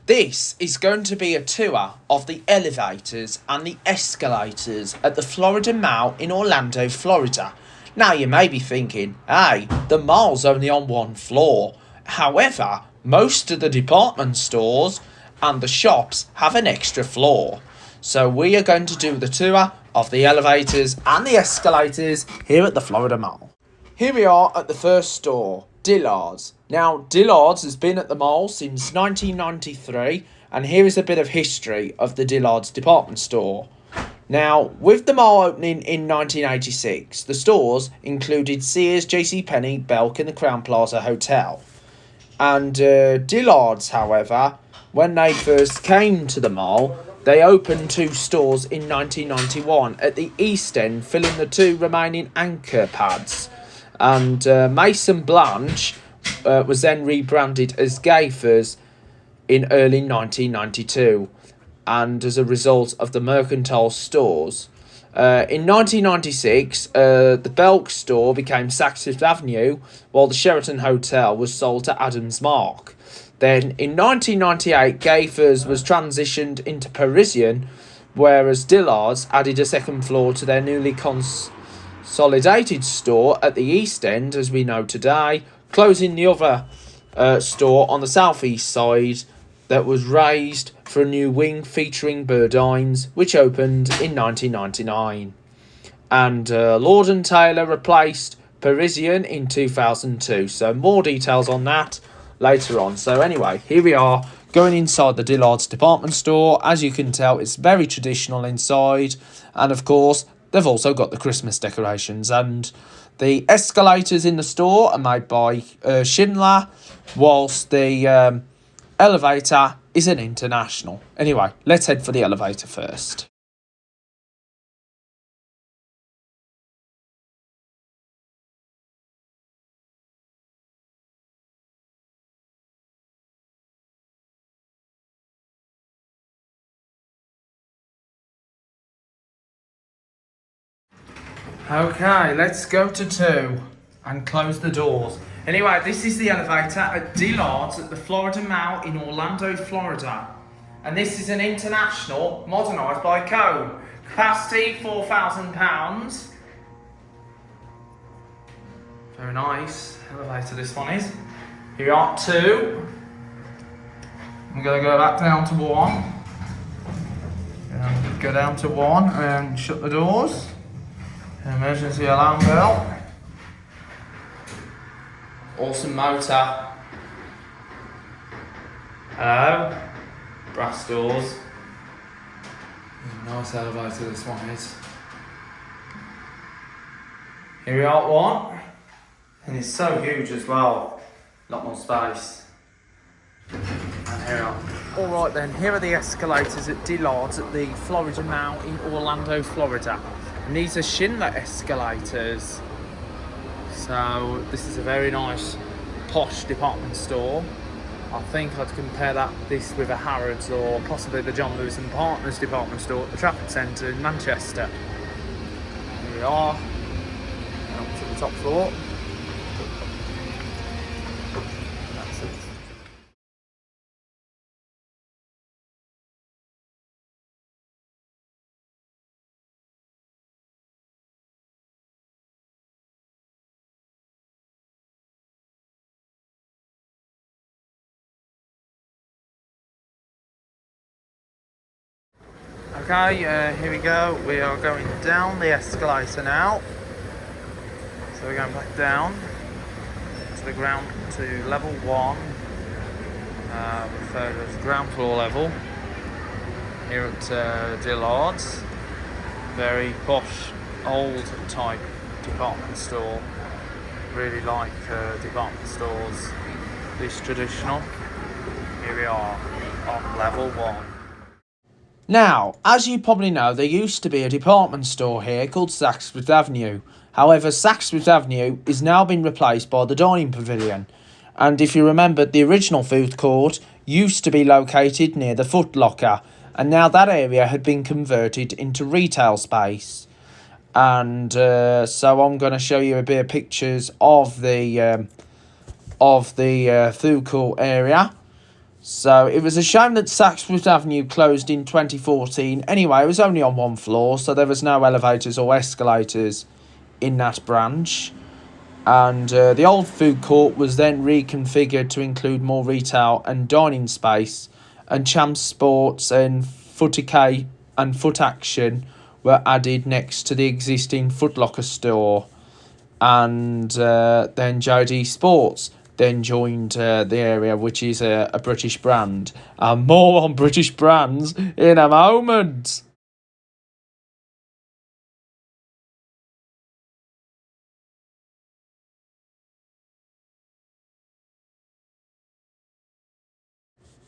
This is going to be a tour of the elevators and the escalators at the Florida Mall in Orlando, Florida. Now you may be thinking, hey, the mall's only on one floor. However, most of the department stores and the shops have an extra floor. So we are going to do the tour of the elevators and the escalators here at the Florida Mall. Here we are at the first store, Dillard's. Now, Dillard's has been at the mall since 1993, and here is a bit of history of the Dillard's department store. Now, with the mall opening in 1986, the stores included Sears, JCPenney, Belk and the Crowne Plaza Hotel. And Dillard's, however, when they first came to the mall, they opened two stores in 1991 at the East End, filling the two remaining anchor pads. And Mason Blanche was then rebranded as Gayfers in early 1992, and as a result of the mercantile stores. In 1996, the Belk store became Saks Fifth Avenue, while the Sheraton Hotel was sold to Adams Mark. Then, in 1998, Gayfers was transitioned into Parisian, whereas Dillard's added a second floor to their newly consolidated store at the East End, as we know today, closing the other store on the southeast side that was raised for a new wing featuring Burdines, which opened in 1999. And Lord & Taylor replaced Parisian in 2002. So more details on that later on. So anyway, here we are going inside the Dillard's department store. As you can tell, it's very traditional inside. And of course, they've also got the Christmas decorations. And the escalators in the store are made by Schindler, whilst the elevator is an International. Anyway, let's head for the elevator first. Okay, let's go to 2 and close the doors. Anyway, this is the elevator at Dillard's at the Florida Mall in Orlando, Florida. And this is an International, modernised by code. Capacity, 4,000 pounds. Very nice elevator this one is. Here we are, 2. I'm going to go back down to 1. Go down to 1 and shut the doors. Emergency alarm bell. Awesome motor. Hello. Brass doors. Nice elevator this one is. Here we are at 1. And it's so huge as well. A lot more space. And here we are. Alright then, here are the escalators at Dillard's at the Florida Mall in Orlando, Florida. And these are Schindler escalators. So this is a very nice posh department store. I think I'd compare this with a Harrods or possibly the John Lewis and Partners department store at the Trafford Centre in Manchester. Here we are, up to the top floor. That's it. Okay, here we go. We are going down the escalator now. So we're going back down to the ground, to level 1, referred as ground floor level, here at Dillard's. Very posh, old type department store. Really like department stores. This traditional. Here we are on level 1. Now, as you probably know, there used to be a department store here called Saks Fifth Avenue. However, Saks Fifth Avenue is now been replaced by the Dining Pavilion. And if you remember, the original food court used to be located near the Foot Locker, and now that area had been converted into retail space. And so I'm going to show you a bit of pictures of the food court area. So it was a shame that Saxford Avenue closed in 2014. Anyway, it was only on one floor, so there was no elevators or escalators in that branch. And the old food court was then reconfigured to include more retail and dining space, and Champs Sports and Footicay and Foot Action were added next to the existing Foot Locker store. And then JD Sports then joined the area, which is a British brand. And more on British brands in a moment.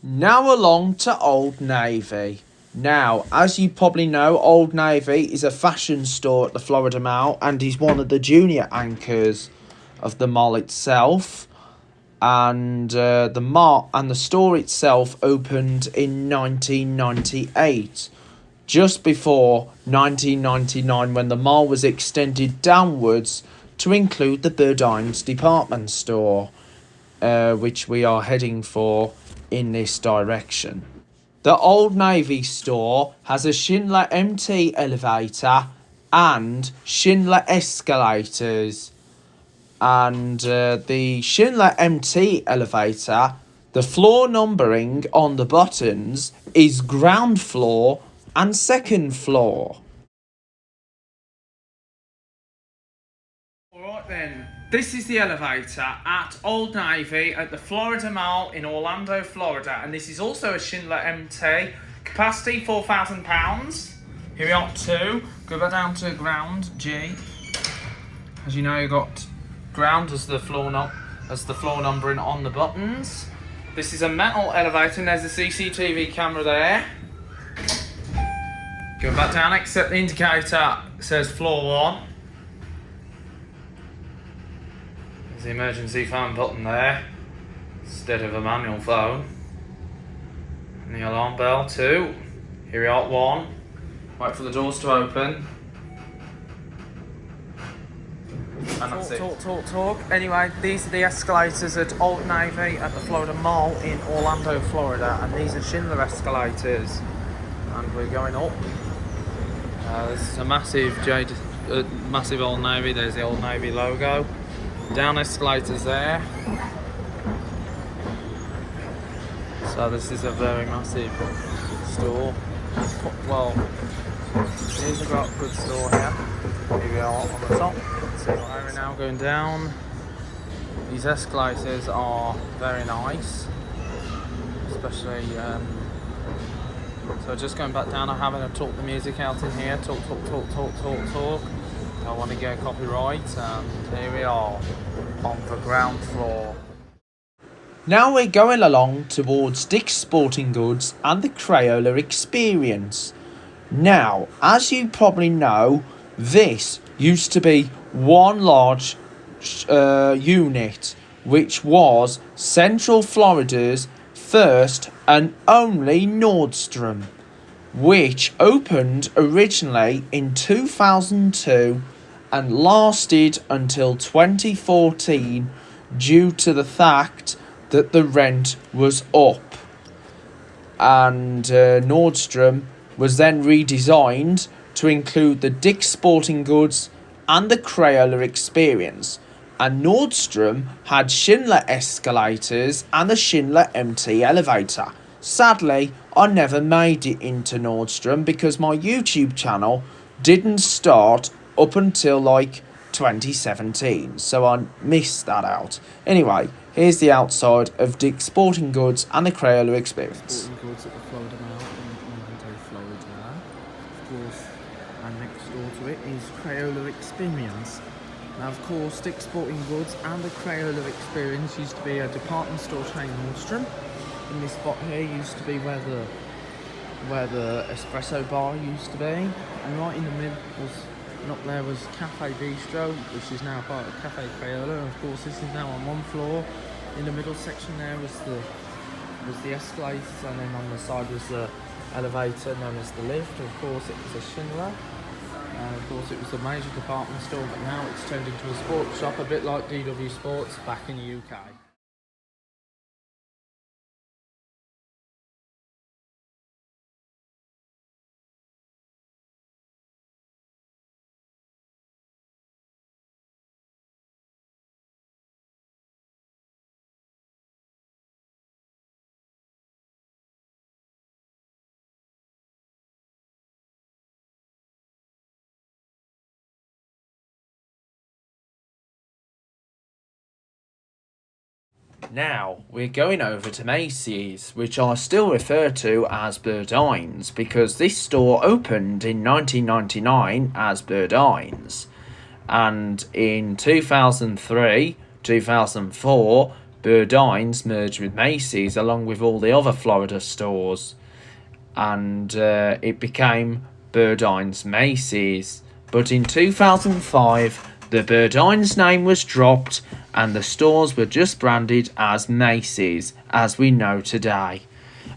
Now along to Old Navy. Now, as you probably know, Old Navy is a fashion store at the Florida Mall and is one of the junior anchors of the mall itself. And the mall and the store itself opened in 1998, just before 1999, when the mall was extended downwards to include the Burdines department store, which we are heading for in this direction. The Old Navy store has a Schindler MT elevator and Schindler escalators. And the Schindler MT elevator, the floor numbering on the buttons is ground floor and second floor. Alright then, this is the elevator at Old Navy at the Florida Mall in Orlando, Florida. And this is also a Schindler MT, capacity £4,000. Here we are, 2. Go back down to ground, G. As you know, you've got ground as the floor numbering on the buttons. This is a metal elevator and there's a CCTV camera there. Go back down, accept the indicator, it says floor 1. There's the emergency phone button there instead of a manual phone. And the alarm bell 2. Here we are at 1. Wait for the doors to open. And that's talk. Anyway, these are the escalators at Old Navy at the Florida Mall in Orlando, Florida. And these are Schindler escalators. And we're going up. This is a massive Old Navy. There's the Old Navy logo. Down escalators there. So this is a very massive store. Well, here's a good store here. Here we are on the top. So we're now going down. These escalators are very nice, especially. So just going back down, I'm having to talk the music out in here. Talk. I want to get copyright, and here we are on the ground floor. Now we're going along towards Dick's Sporting Goods and the Crayola Experience. Now, as you probably know, this used to be one large unit, which was Central Florida's first and only Nordstrom, which opened originally in 2002 and lasted until 2014 due to the fact that the rent was up. And Nordstrom was then redesigned to include the Dick's Sporting Goods and the Crayola Experience. And Nordstrom had Schindler escalators and the Schindler MT elevator. Sadly, I never made it into Nordstrom because my YouTube channel didn't start up until like 2017, so I missed that out. Anyway, here's the outside of Dick's Sporting Goods and the Crayola Experience. Sporting Goods at the Florida Mall in Orlando, Florida. Of course, and next door to it is Crayola Experience. Now, of course, Dick's Sporting Goods and the Crayola Experience used to be a department store chain Nordstrom. In this spot here used to be where the espresso bar used to be, and right in the middle was, and up there was Cafe Bistro, which is now part of Cafe Crayola. And of course, this is now on one floor. In the middle section there was the escalators, and then on the side was the elevator known as the lift. Of course, it was a Schindler. And of course, it was a major department store, but now it's turned into a sports shop, a bit like DW Sports back in the UK. Now, we're going over to Macy's, which I still refer to as Burdines, because this store opened in 1999 as Burdines. And in 2003, 2004, Burdines merged with Macy's along with all the other Florida stores. And it became Burdines Macy's. But in 2005, the Burdines name was dropped and the stores were just branded as Macy's, as we know today.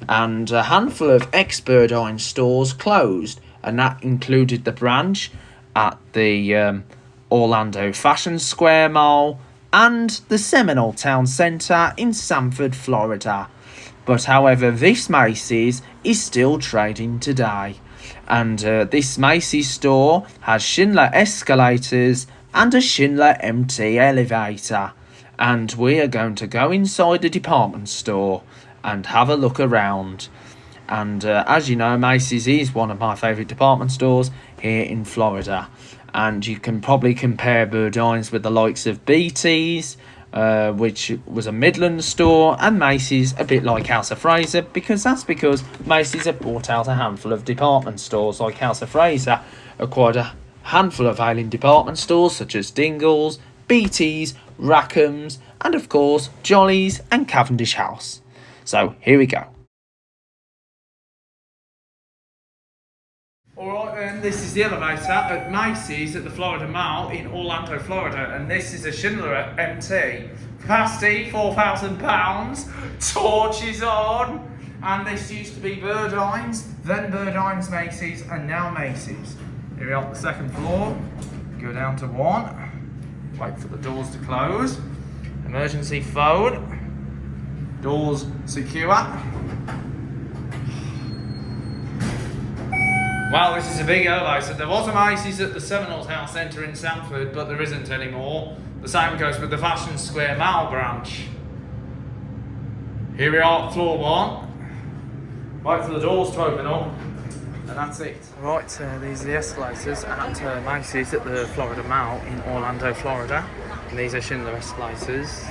And a handful of ex-Burdines stores closed, and that included the branch at the Orlando Fashion Square Mall and the Seminole Town Center in Sanford, Florida. But however, this Macy's is still trading today. And this Macy's store has Schindler escalators and a Schindler MT elevator. And we are going to go inside the department store and have a look around. And as you know, Macy's is one of my favourite department stores here in Florida. And you can probably compare Burdines with the likes of BT's, which was a Midland store, and Macy's a bit like House of Fraser, because Macy's have bought out a handful of department stores. Like House of Fraser acquired a handful of ailing department stores such as Dingle's, BT's, Rackham's, and of course Jolly's and Cavendish House. So here we go. Alright then, this is the elevator at Macy's at the Florida Mall in Orlando, Florida, and this is a Schindler MT. Capacity, £4,000, torches on, and this used to be Burdines, then Burdines Macy's, and now Macy's. Here we are on the second floor, go down to 1, wait for the doors to close, emergency phone, doors secure. Well, this is a big elevator. There was a Macy's at the Seminole Town Centre in Sanford, but there isn't anymore. The same goes with the Fashion Square Mall branch. Here we are at floor 1. Wait for the doors to open up, and that's it. Right, these are the escalators at Macy's at the Florida Mall in Orlando, Florida. And these are Schindler escalators.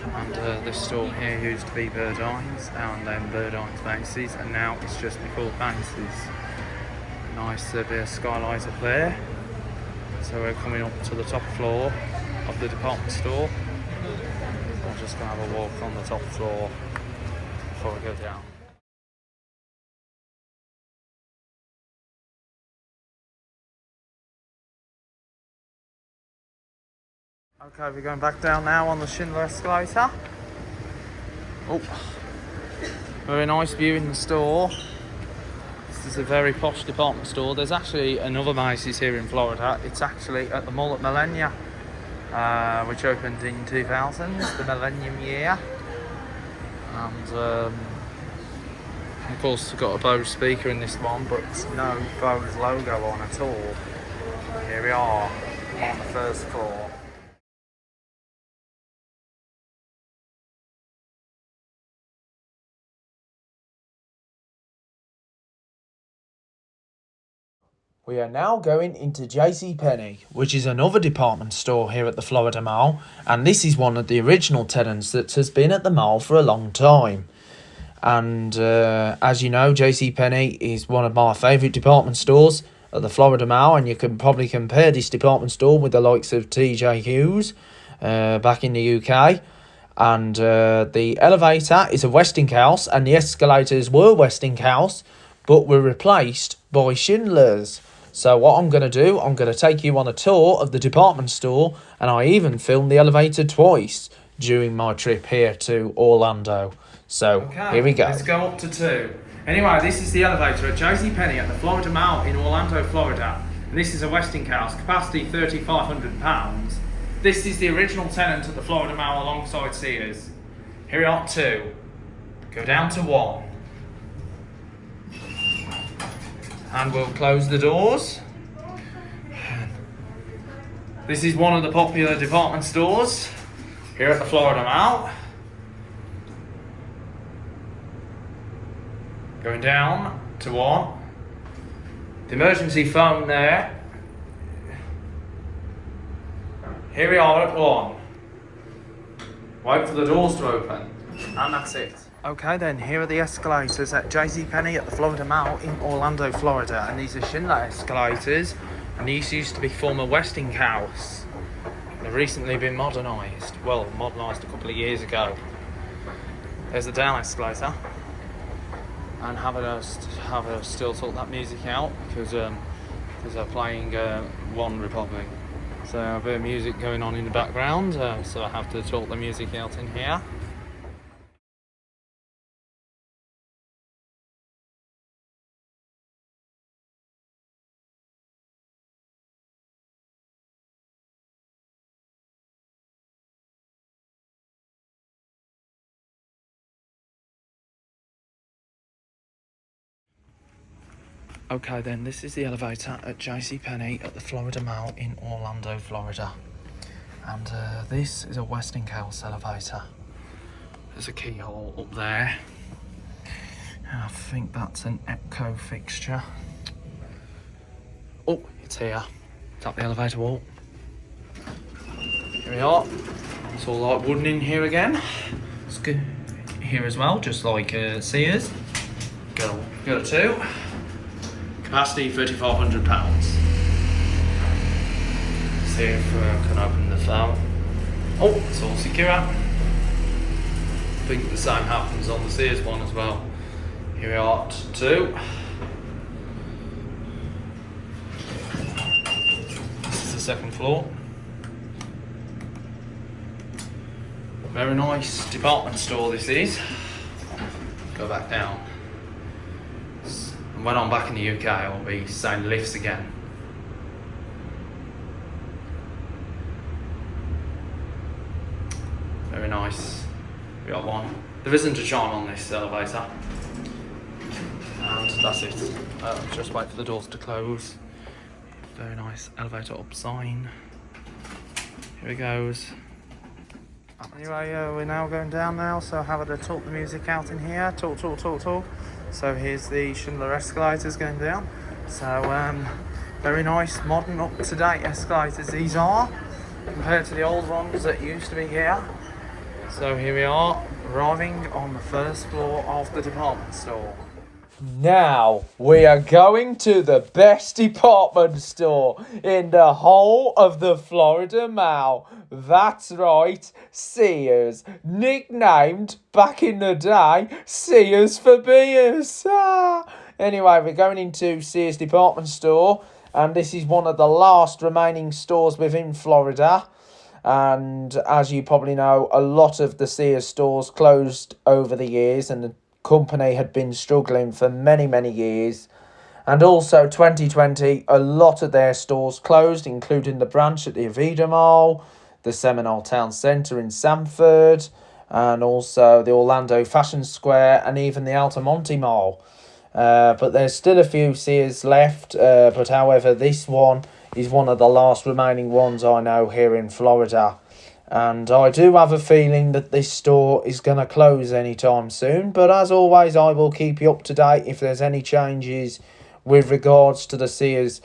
And this store here used to be Burdines, and then Burdines Macy's, and now it's just before Macy's. Nice bit of skylight up there. So we're coming up to the top floor of the department store. I'm just going to have a walk on the top floor before we go down. Okay, we're going back down now on the Schindler escalator. Oh, very nice view in the store. This is a very posh department store. There's actually another Macy's here in Florida. It's actually at the mall at Millennia, which opened in 2000, the Millennium year. And of course, we've got a Bose speaker in this one, but no Bose logo on at all. Here we are on the first floor. We are now going into JCPenney, which is another department store here at the Florida Mall, and this is one of the original tenants that has been at the mall for a long time. And as you know, JCPenney is one of my favourite department stores at the Florida Mall, and you can probably compare this department store with the likes of TJ Hughes back in the UK. And the elevator is a Westinghouse, and the escalators were Westinghouse, but were replaced by Schindler's. So what I'm going to do, I'm going to take you on a tour of the department store, and I even filmed the elevator twice during my trip here to Orlando. So here we go. Let's go up to 2. Anyway, this is the elevator at JCPenney at the Florida Mall in Orlando, Florida. And this is a Westinghouse, capacity £3,500. This is the original tenant at the Florida Mall alongside Sears. Here we are at 2. Go down to 1. And we'll close the doors. This is one of the popular department stores here at the Florida Mall. Going down to 1. The emergency phone there. Here we are at 1. Wait for the doors to open. And that's it. Okay then, here are the escalators at JCPenney at the Florida Mall in Orlando, Florida. And these are Schindler escalators. And these used to be former Westinghouse. They've recently been modernised. Well, modernised a couple of years ago. There's the down escalator. And have a still sort that music out because they're playing One Republic. So a bit of music going on in the background, so I have to talk the music out in here. Okay then, this is the elevator at JCPenney at the Florida Mall in Orlando, Florida. And this is a Westinghouse elevator. There's a keyhole up there. And I think that's an EPCO fixture. Oh, it's here. It's up the elevator wall. Here we are. It's all like wooden in here again. It's good here as well, just like Sears. Go to. Capacity £3,500. See if I can open the phone. Oh, it's all secure. I think the same happens on the Sears one as well. Here we are, 2. This is the second floor. Very nice department store this is. Go back down. And when I'm back in the UK, I'll be saying lifts again. Very nice. We got one. There isn't a chime on this elevator. And that's it. Just wait for the doors to close. Very nice elevator up sign. Here it goes. Anyway, we're now going down now, so have to talk the music out in here. Talk. So here's the Schindler escalators going down. So very nice, modern, up-to-date escalators these are, compared to the old ones that used to be here. So here we are, arriving on the first floor of the department store. Now we are going to the best department store in the whole of the Florida Mall. That's right, Sears. Nicknamed back in the day, Sears for Beers. Anyway, we're going into Sears department store, and this is one of the last remaining stores within Florida. And as you probably know, a lot of the Sears stores closed over the years, and the company had been struggling for many years. And also 2020, a lot of their stores closed, including the branch at the Avida Mall, the Seminole Town Centre in Sanford, and also the Orlando Fashion Square, and even the Altamonte Mall. But there's still a few Sears left, but however, this one is one of the last remaining ones I know here in Florida. And I do have a feeling that this store is going to close anytime soon. But as always, I will keep you up to date if there's any changes with regards to the Sears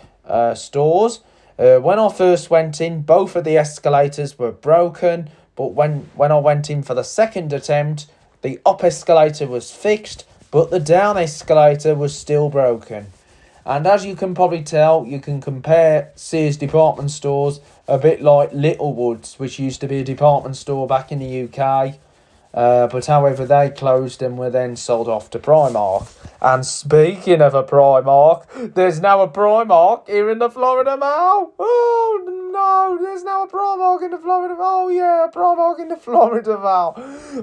stores. When I first went in, both of the escalators were broken. But when I went in for the second attempt, the up escalator was fixed, but the down escalator was still broken. And as you can probably tell, you can compare Sears department stores a bit like Littlewoods, which used to be a department store back in the UK. But however, they closed and were then sold off to Primark. And speaking of a Primark, there's now a Primark here in the Florida Mall. Oh no, there's now a Primark in the Florida Mall. Oh yeah, a Primark in the Florida Mall.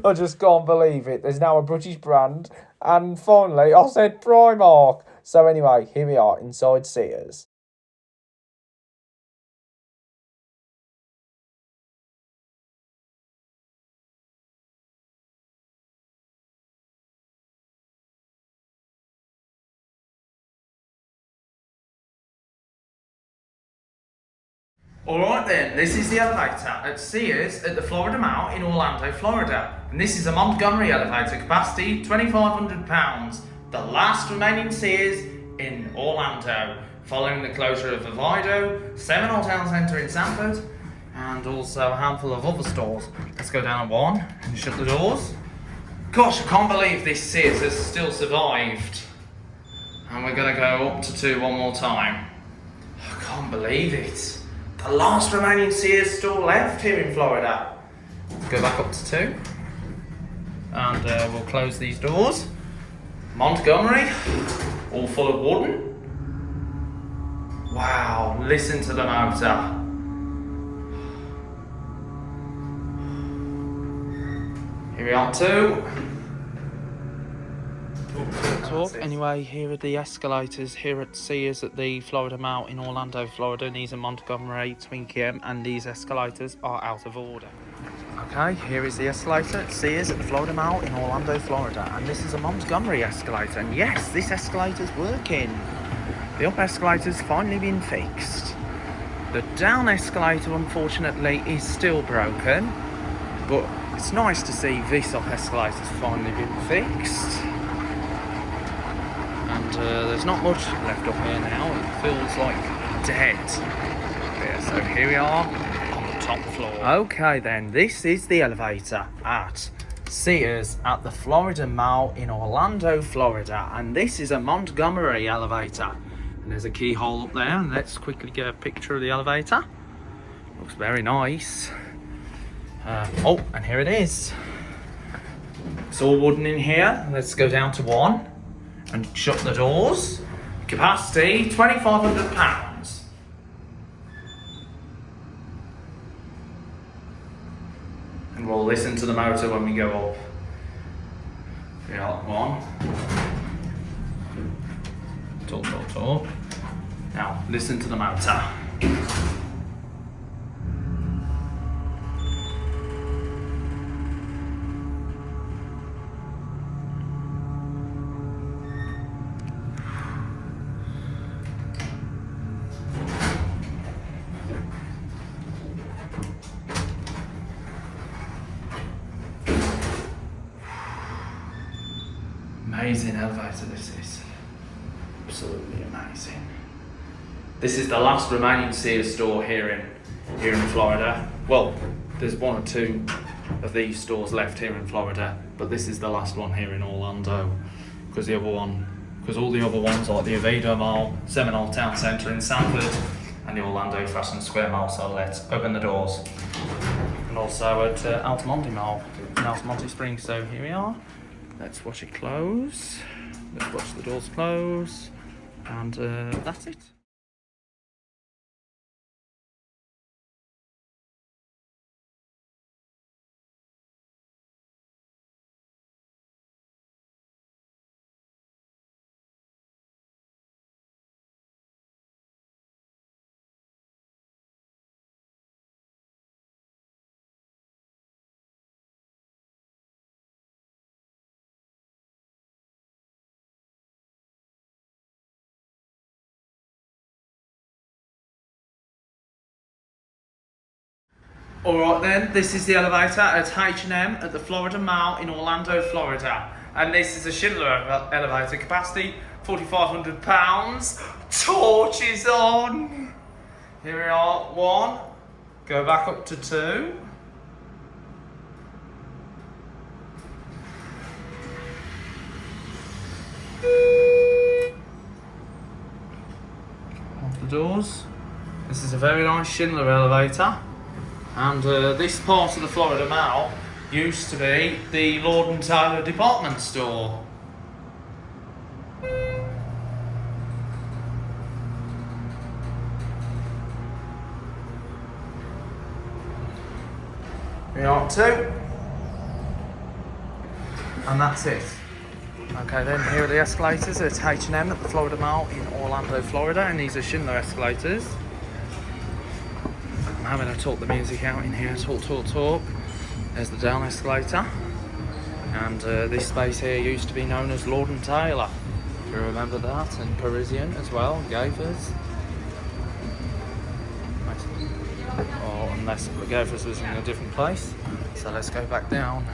I just can't believe it. There's now a British brand. And finally, I said Primark. So anyway, here we are inside Sears. Alright then, this is the elevator at Sears at the Florida Mall in Orlando, Florida. And this is a Montgomery elevator, capacity £2,500. The last remaining Sears in Orlando, following the closure of Avida, Seminole Town Centre in Sanford, and also a handful of other stores. Let's go down at 1 and shut the doors. Gosh, I can't believe this Sears has still survived. And we're gonna go up to 2 one more time. I can't believe it. The last remaining Sears store left here in Florida. Let's go back up to 2. And we'll close these doors. Montgomery, all full of wooden. Wow, listen to the motor. Here we are 2. Anyway, here are the escalators here at Sears at the Florida Mall in Orlando, Florida. These are Montgomery, Twinkie, and these escalators are out of order. Okay, here is the escalator at Sears at the Florida Mall in Orlando, Florida. And this is a Montgomery escalator. And yes, this escalator's working. The up escalator's finally been fixed. The down escalator, unfortunately, is still broken. But it's nice to see this up escalator's finally been fixed. And there's not much left up here now. It feels like dead. Yeah, so here we are on the top floor. Okay then, this is the elevator at Sears at the Florida Mall in Orlando, Florida. And this is a Montgomery elevator. And there's a keyhole up there. And let's quickly get a picture of the elevator. Looks very nice. Oh, and here it is. It's all wooden in here. Let's go down to 1 and shut the doors. Capacity, 2,500 pounds. And we'll listen to the motor when we go up. Here we are, 1. Talk. Now, listen to the motor. Amazing elevator this is. Absolutely amazing. This is the last remaining Sears store here in Florida. Well, there's 1 or 2 of these stores left here in Florida, but this is the last one here in Orlando because all the other ones like the Aveda Mall, Seminole Town Centre in Sanford, and the Orlando Fashion Square Mall. So let's open the doors. And also at Altamonte Mall in Altamonte Springs. So here we are. Let's watch it close. Let's watch the doors close. And that's it. Alright then, this is the elevator at H&M at the Florida Mall in Orlando, Florida. And this is a Schindler elevator, capacity 4,500 pounds. Torches on! Here we are, 1. Go back up to 2. Off the doors. This is a very nice Schindler elevator. And this part of the Florida Mall used to be the Lord & Taylor department store. We are 2. And that's it. Okay then, here are the escalators at H&M at the Florida Mall in Orlando, Florida. And these are Schindler escalators. I'm having to talk the music out in here, talk. There's the down escalator. And this space here used to be known as Lord & Taylor. If you remember that, and Parisian as well, Gavers. Or unless Gavers was in a different place. So let's go back down.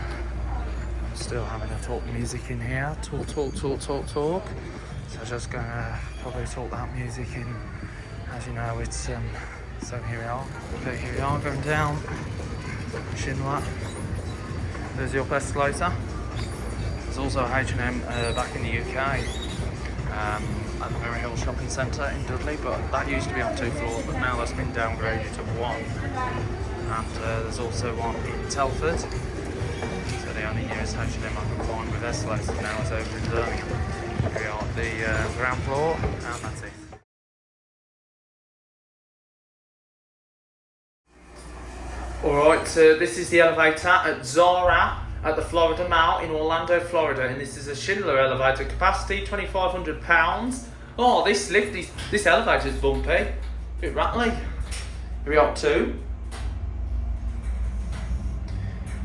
I'm still having to talk music in here, talk. So just gonna probably talk that music in, as you know, it's So here we are going down Schindler. There's the up escalator. There's also H&M back in the UK at the Mirror Hill Shopping Centre in Dudley, but that used to be on 2 floors, but now that's been downgraded to 1. And there's also one in Telford. So the only nearest H&M I can find with escalators now is over in Birmingham. Here we are at the ground floor, and that's it. Alright, this is the elevator at Zara at the Florida Mall in Orlando, Florida, and this is a Schindler elevator, capacity £2,500. Oh, this elevator is bumpy, a bit rattly. Here we are 2.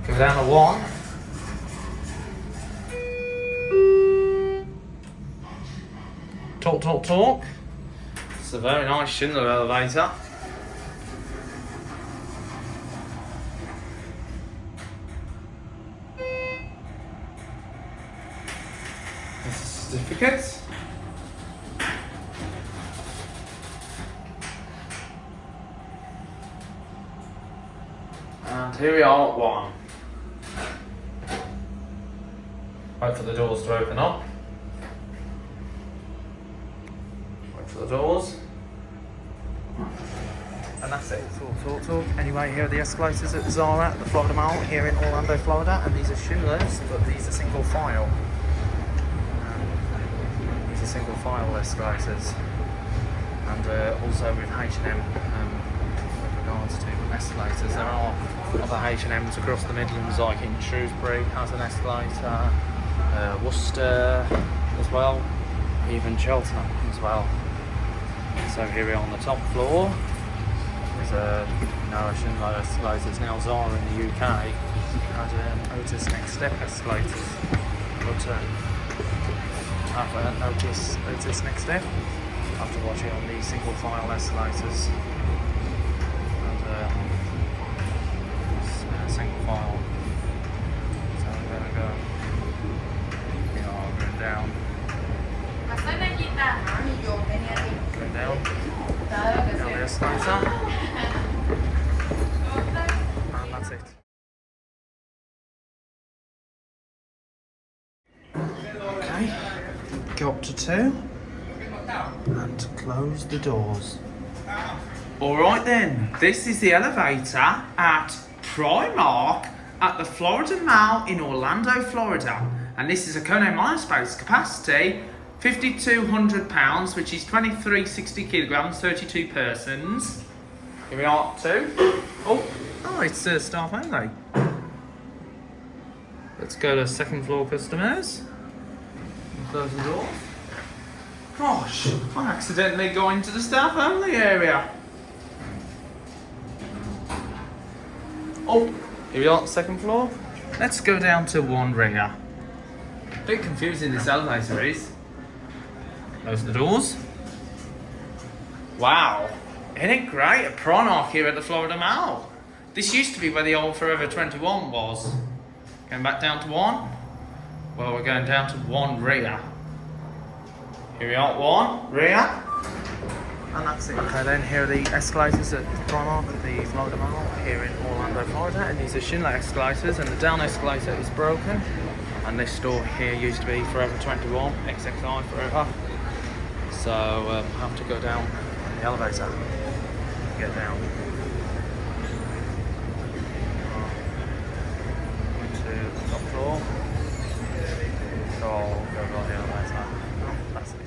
Go down to 1. Talk, talk, talk. It's a very nice Schindler elevator. Certificates. And here we are at 1. Wait for the doors to open up. Wait for the doors. And that's it. Talk. Anyway, here are the escalators at Zara at the Florida Mall here in Orlando, Florida, and these are Schindlers, but these are single file. Single file escalators, and also with H&M with regards to escalators, there are other H&Ms across the Midlands, like in Shrewsbury has an escalator, Worcester as well, even Cheltenham as well. So here we are on the top floor. There's no Schindler escalators now. Zara in the UK had Otis Next Step escalators, but I've noticed Next Step after watching on the single file escalators, and single file. So we're going to go. We are going down. Going down the escalator, and that's it. Okay. Go up to 2 and close the doors. Alright then, this is the elevator at Primark at the Florida Mall in Orlando, Florida. And this is a Kone Monospace, capacity £5,200, which is 2360 kilograms, 32 persons. Here we are, 2. Oh, it's staff only. Let's go to 2nd floor customers. Close the door. Gosh, I accidentally go into the staff only area. Oh, here we are, 2nd floor. Let's go down to 1 rear. A bit confusing this elevator is. Close the doors. Wow, isn't it great? A Primark here at the Florida Mall. This used to be where the old Forever 21 was. Going back down to 1. Well, we're going down to 1 rear. Here we are, 1 rear. And that's it. Okay, then here are the escalators at Primark at the Florida Mall here in Orlando, Florida. And these are Schindler escalators, and the down escalator is broken. And this store here used to be Forever 21, XXI Forever. So I have to go down in the elevator to get down. To the top floor. So I'll go on the elevator. Oh, that's it.